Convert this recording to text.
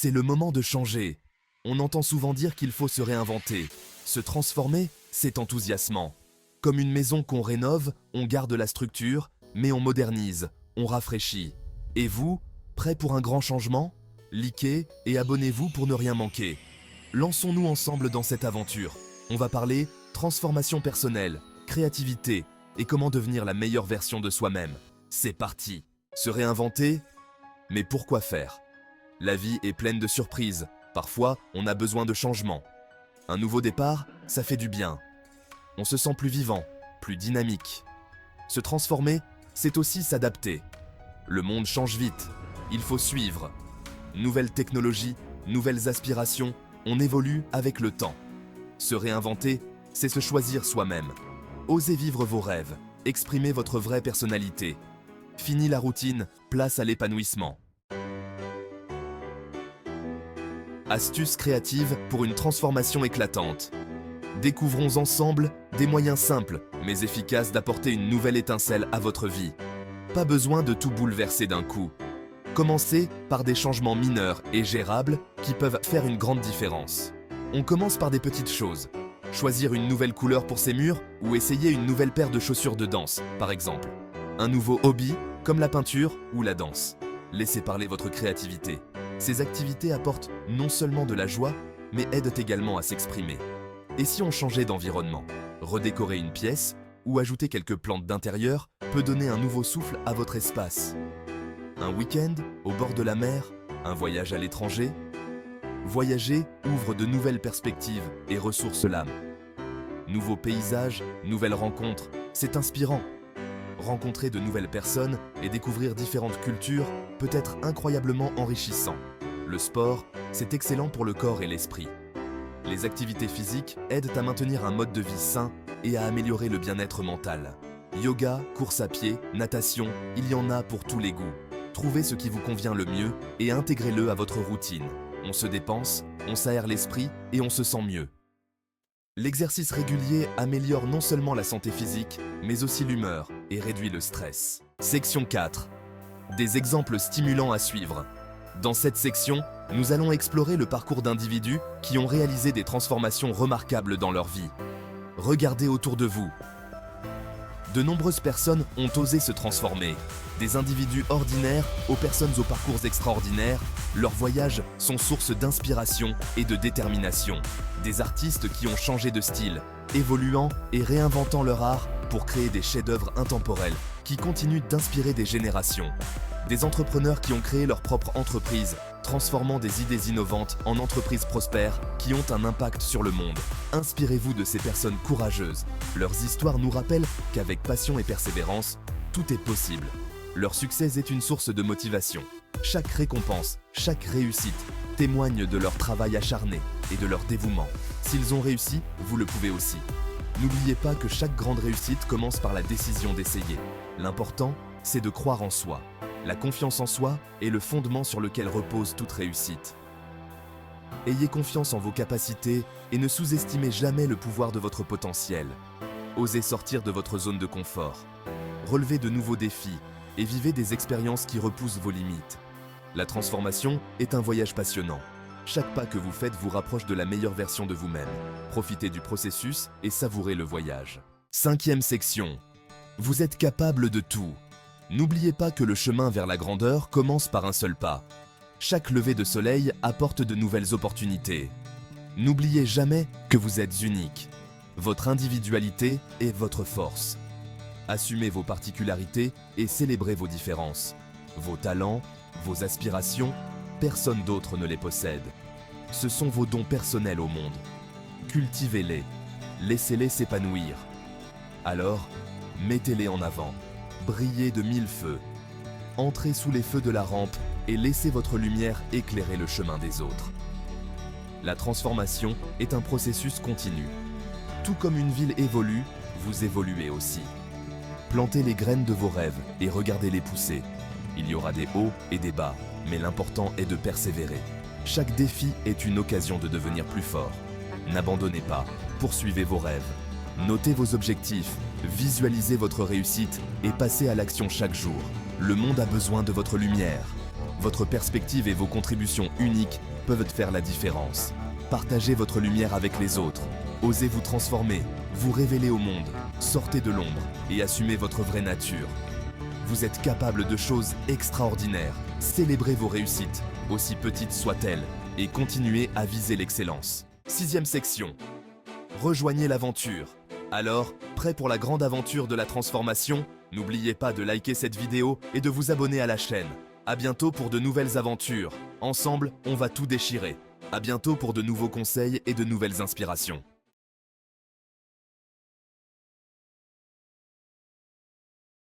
C'est le moment de changer. On entend souvent dire qu'il faut se réinventer. Se transformer, c'est enthousiasmant. Comme une maison qu'on rénove, on garde la structure, mais on modernise, on rafraîchit. Et vous, prêt pour un grand changement? Likez et abonnez-vous pour ne rien manquer. Lançons-nous ensemble dans cette aventure. On va parler transformation personnelle, créativité et comment devenir la meilleure version de soi-même. C'est parti! Se réinventer? Mais pourquoi faire? La vie est pleine de surprises. Parfois, on a besoin de changements. Un nouveau départ, ça fait du bien. On se sent plus vivant, plus dynamique. Se transformer, c'est aussi s'adapter. Le monde change vite, il faut suivre. Nouvelles technologies, nouvelles aspirations, on évolue avec le temps. Se réinventer, c'est se choisir soi-même. Osez vivre vos rêves, exprimez votre vraie personnalité. Fini la routine, place à l'épanouissement. Astuces créatives pour une transformation éclatante. Découvrons ensemble des moyens simples mais efficaces d'apporter une nouvelle étincelle à votre vie. Pas besoin de tout bouleverser d'un coup. Commencez par des changements mineurs et gérables qui peuvent faire une grande différence. On commence par des petites choses. Choisir une nouvelle couleur pour ses murs ou essayer une nouvelle paire de chaussures de danse, par exemple. Un nouveau hobby, comme la peinture ou la danse. Laissez parler votre créativité. Ces activités apportent non seulement de la joie, mais aident également à s'exprimer. Et si on changeait d'environnement? Redécorer une pièce ou ajouter quelques plantes d'intérieur peut donner un nouveau souffle à votre espace. Un week-end au bord de la mer, un voyage à l'étranger. Voyager ouvre de nouvelles perspectives et ressource l'âme. Nouveaux paysages, nouvelles rencontres, c'est inspirant. Rencontrer de nouvelles personnes et découvrir différentes cultures peut être incroyablement enrichissant. Le sport, c'est excellent pour le corps et l'esprit. Les activités physiques aident à maintenir un mode de vie sain et à améliorer le bien-être mental. Yoga, course à pied, natation, il y en a pour tous les goûts. Trouvez ce qui vous convient le mieux et intégrez-le à votre routine. On se dépense, on s'aère l'esprit et on se sent mieux. L'exercice régulier améliore non seulement la santé physique, mais aussi l'humeur et réduit le stress. Section 4. Des exemples stimulants à suivre. Dans cette section, nous allons explorer le parcours d'individus qui ont réalisé des transformations remarquables dans leur vie. Regardez autour de vous. De nombreuses personnes ont osé se transformer. Des individus ordinaires aux personnes aux parcours extraordinaires, leurs voyages sont source d'inspiration et de détermination. Des artistes qui ont changé de style, évoluant et réinventant leur art pour créer des chefs-d'œuvre intemporels qui continuent d'inspirer des générations. Des entrepreneurs qui ont créé leur propre entreprise, transformant des idées innovantes en entreprises prospères qui ont un impact sur le monde. Inspirez-vous de ces personnes courageuses. Leurs histoires nous rappellent qu'avec passion et persévérance, tout est possible. Leur succès est une source de motivation. Chaque récompense, chaque réussite témoigne de leur travail acharné et de leur dévouement. S'ils ont réussi, vous le pouvez aussi. N'oubliez pas que chaque grande réussite commence par la décision d'essayer. L'important, c'est de croire en soi. La confiance en soi est le fondement sur lequel repose toute réussite. Ayez confiance en vos capacités et ne sous-estimez jamais le pouvoir de votre potentiel. Osez sortir de votre zone de confort. Relevez de nouveaux défis et vivez des expériences qui repoussent vos limites. La transformation est un voyage passionnant. Chaque pas que vous faites vous rapproche de la meilleure version de vous-même. Profitez du processus et savourez le voyage. 5e section. Vous êtes capable de tout. N'oubliez pas que le chemin vers la grandeur commence par un seul pas. Chaque lever de soleil apporte de nouvelles opportunités. N'oubliez jamais que vous êtes unique. Votre individualité est votre force. Assumez vos particularités et célébrez vos différences. Vos talents, vos aspirations, personne d'autre ne les possède. Ce sont vos dons personnels au monde. Cultivez-les, laissez-les s'épanouir. Alors, mettez-les en avant. Brillez de 1000 feux. Entrez sous les feux de la rampe et laissez votre lumière éclairer le chemin des autres. La transformation est un processus continu. Tout comme une ville évolue, vous évoluez aussi. Plantez les graines de vos rêves et regardez-les pousser. Il y aura des hauts et des bas, mais l'important est de persévérer. Chaque défi est une occasion de devenir plus fort. N'abandonnez pas, poursuivez vos rêves. Notez vos objectifs, visualisez votre réussite et passez à l'action chaque jour. Le monde a besoin de votre lumière. Votre perspective et vos contributions uniques peuvent faire la différence. Partagez votre lumière avec les autres. Osez vous transformer, vous révéler au monde. Sortez de l'ombre et assumez votre vraie nature. Vous êtes capable de choses extraordinaires. Célébrez vos réussites, aussi petites soient-elles, et continuez à viser l'excellence. 6e section. Rejoignez l'aventure. Alors, prêt pour la grande aventure de la transformation? N'oubliez pas de liker cette vidéo et de vous abonner à la chaîne. À bientôt pour de nouvelles aventures. Ensemble, on va tout déchirer. À bientôt pour de nouveaux conseils et de nouvelles inspirations.